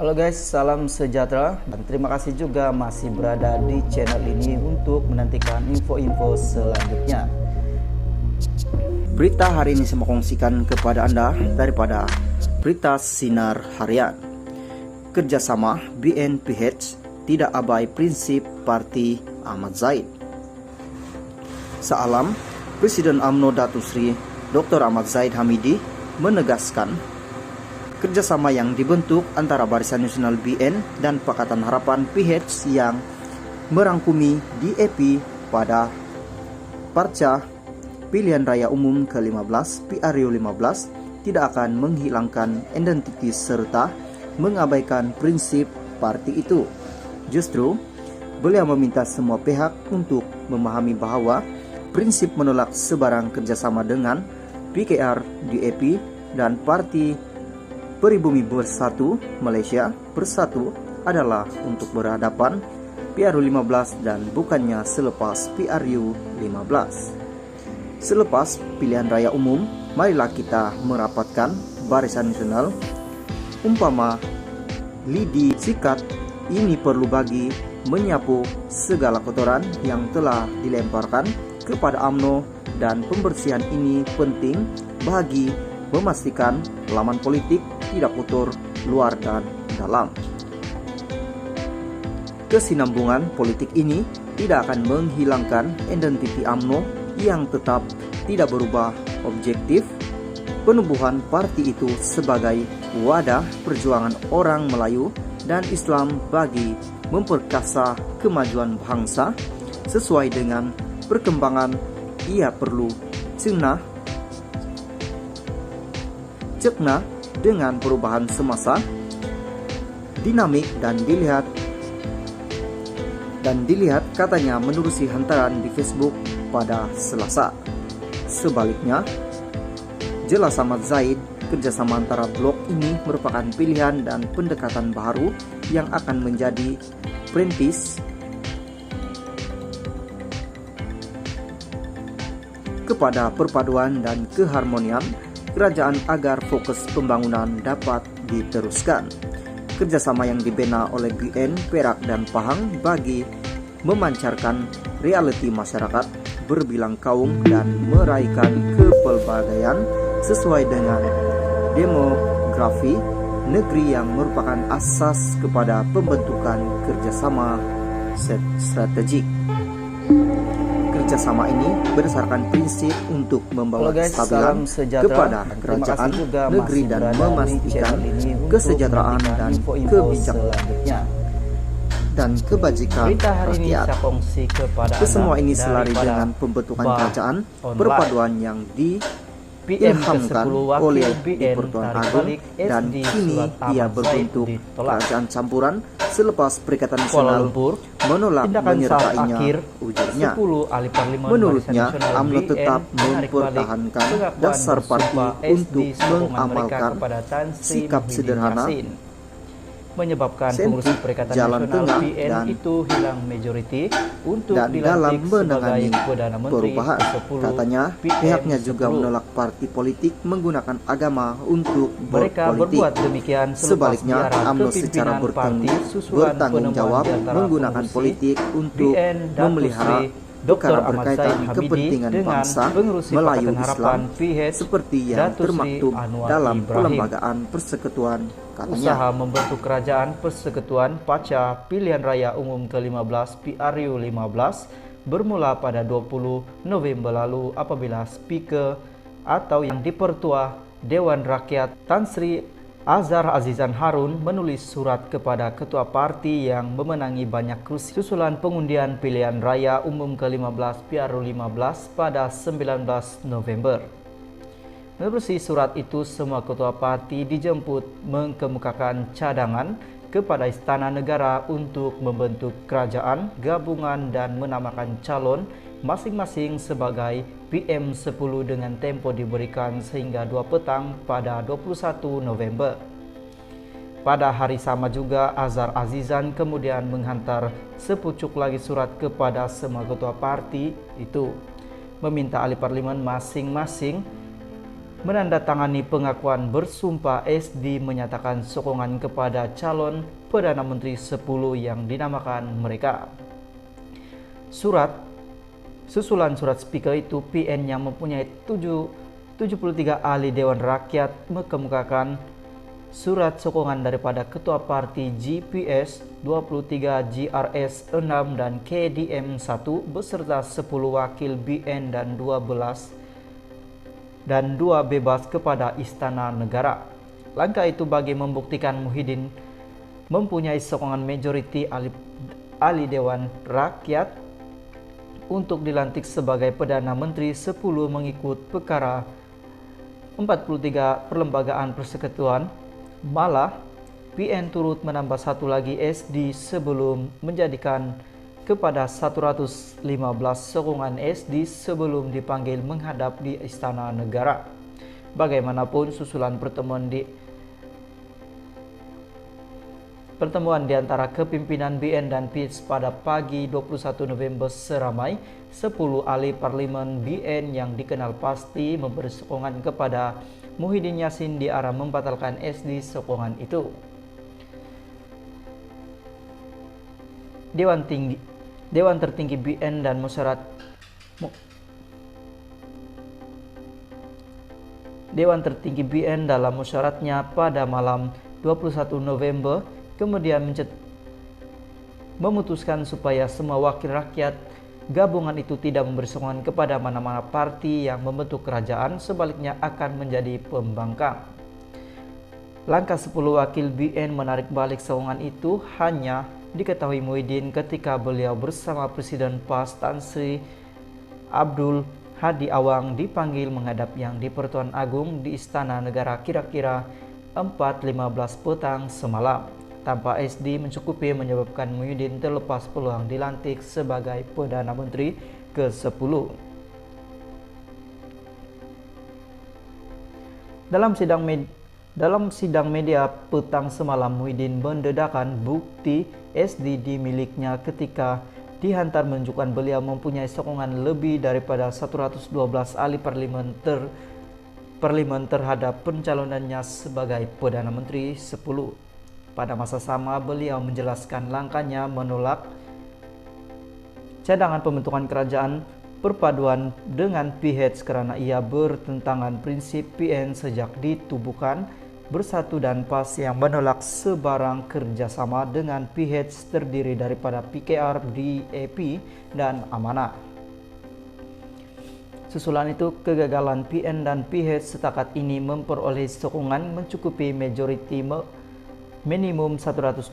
Halo guys, salam sejahtera dan terima kasih juga masih berada di channel ini untuk menantikan info-info selanjutnya. Berita hari ini saya mau kongsikan kepada Anda daripada Berita Sinar Harian. Kerjasama BNPH tidak abai prinsip Parti Ahmad Zaid. Sealam, Presiden UMNO Datuk Sri Dr. Ahmad Zaid Hamidi menegaskan kerjasama yang dibentuk antara Barisan Nasional BN dan Pakatan Harapan PH yang merangkumi DAP pada Parca Pilihan Raya Umum ke-15 PRU 15 tidak akan menghilangkan identitas serta mengabaikan prinsip parti itu. Justru, beliau meminta semua pihak untuk memahami bahwa prinsip menolak sebarang kerjasama dengan PKR, DAP, dan Parti Pribumi Bersatu Malaysia Bersatu adalah untuk berhadapan PRU 15 dan bukannya selepas PRU 15. Selepas pilihan raya umum, marilah kita merapatkan Barisan Nasional. Umpama lidi sikat ini perlu bagi menyapu segala kotoran yang telah dilemparkan kepada UMNO, dan pembersihan ini penting bagi memastikan laman politik tidak kotor luar dan dalam. Kesinambungan politik ini tidak akan menghilangkan identiti UMNO yang tetap tidak berubah objektif penubuhan parti itu sebagai wadah perjuangan orang Melayu dan Islam bagi memperkasa kemajuan bangsa sesuai dengan perkembangan. Ia perlu cekna dengan perubahan semasa, dinamik dan dilihat katanya menerusi hantaran di Facebook pada Selasa. Sebaliknya, jelas Ahmad Zaid, kerjasama antara blok ini merupakan pilihan dan pendekatan baru yang akan menjadi perintis kepada perpaduan dan keharmonian kerajaan agar fokus pembangunan dapat diteruskan. Kerjasama yang dibina oleh BN, Perak, dan Pahang bagi memancarkan realiti masyarakat berbilang kaum dan meraihkan kepelbagaian sesuai dengan demografi negeri yang merupakan asas kepada pembentukan kerjasama strategik. Kerjasama ini berdasarkan prinsip untuk membawa kestabilan kepada kerajaan negeri dan memastikan kesejahteraan dan kebijakan dan kebajikan rakyat. Kesemua ini selari dengan pembentukan kerajaan perpaduan yang diilhamkan oleh Di-Pertuan Agong, dan kini ia berbentuk kerajaan campuran selepas Perikatan Nasional menolak menyertainya, ujarnya. Menurutnya, UMNO tetap mempertahankan dasar parti untuk mengamalkan sikap sederhana, menyebabkan pengurus Perikatan Nasional PN itu hilang majoriti untuk dan dalam menangani Perdana Menteri perubahan. Katanya, pihaknya juga menolak parti politik menggunakan agama untuk mereka berpolitik. berbuat demikian Sebaliknya, UMNO secara bertanggung jawab menggunakan politik untuk memelihara perkara berkaitan kepentingan bangsa Melayu Islam seperti yang termaktub dalam Perlembagaan Persekutuan, katanya. Usaha membentuk kerajaan persekutuan pasca pilihan raya umum ke-15 PRU 15 bermula pada 20 November lalu apabila Speaker atau yang dipertua Dewan Rakyat Tan Sri Azhar Azizan Harun menulis surat kepada ketua parti yang memenangi banyak kursi susulan pengundian pilihan raya umum ke-15 PRU 15 pada 19 November. Menerusi surat itu, semua ketua parti dijemput mengemukakan cadangan kepada Istana Negara untuk membentuk kerajaan gabungan dan menamakan calon masing-masing sebagai PM10 dengan tempo diberikan sehingga 2 petang pada 21 November. Pada hari sama juga, Azhar Azizan kemudian menghantar sepucuk lagi surat kepada semua ketua parti itu, meminta ahli parlimen masing-masing menandatangani pengakuan bersumpah. SD menyatakan sokongan kepada calon Perdana Menteri 10 yang dinamakan mereka. Susulan surat speaker itu, PN yang mempunyai 73 ahli Dewan Rakyat mengemukakan surat sokongan daripada Ketua Parti GPS 23, GRS 6 dan KDM 1 beserta 10 wakil BN dan 2 bebas kepada Istana Negara. Langkah itu bagi membuktikan Muhyiddin mempunyai sokongan majoriti ahli Dewan Rakyat untuk dilantik sebagai Perdana Menteri 10 mengikut perkara 43 Perlembagaan Persekutuan. Malah, PN turut menambah satu lagi SD sebelum menjadikan kepada 115 sokongan SD sebelum dipanggil menghadap di Istana Negara. Bagaimanapun, susulan pertemuan di antara kepimpinan BN dan PIS pada pagi 21 November seramai 10 ahli parlimen BN yang dikenal pasti memberi sokongan kepada Muhyiddin Yassin di arah membatalkan SD sokongan itu. Dewan Tertinggi BN dan Dewan Tertinggi BN dalam musyaratnya pada malam 21 November kemudian memutuskan supaya semua wakil rakyat gabungan itu tidak memberi sokongan kepada mana-mana parti yang membentuk kerajaan, sebaliknya akan menjadi pembangkang. Langkah 10 wakil BN menarik balik sokongan itu hanya diketahui Muhyiddin ketika beliau bersama Presiden PAS Tan Sri Abdul Hadi Awang dipanggil menghadap Yang di-Pertuan Agung di Istana Negara kira-kira 4.15 petang semalam. Tanpa SD mencukupi menyebabkan Muhyiddin terlepas peluang dilantik sebagai Perdana Menteri ke-10. Dalam sidang media petang semalam, Muhyiddin mendedahkan bukti SD di miliknya ketika dihantar menunjukkan beliau mempunyai sokongan lebih daripada 112 ahli parlimen terhadap pencalonannya sebagai Perdana Menteri 10. Pada masa sama, beliau menjelaskan langkahnya menolak cadangan pembentukan kerajaan perpaduan dengan PH karena ia bertentangan prinsip PN sejak ditubuhkan Bersatu dan PAS yang menolak sebarang kerjasama dengan PH terdiri daripada PKR, DAP, dan Amanah. Susulan itu, kegagalan PN dan PH setakat ini memperoleh sokongan mencukupi majoriti minimum 100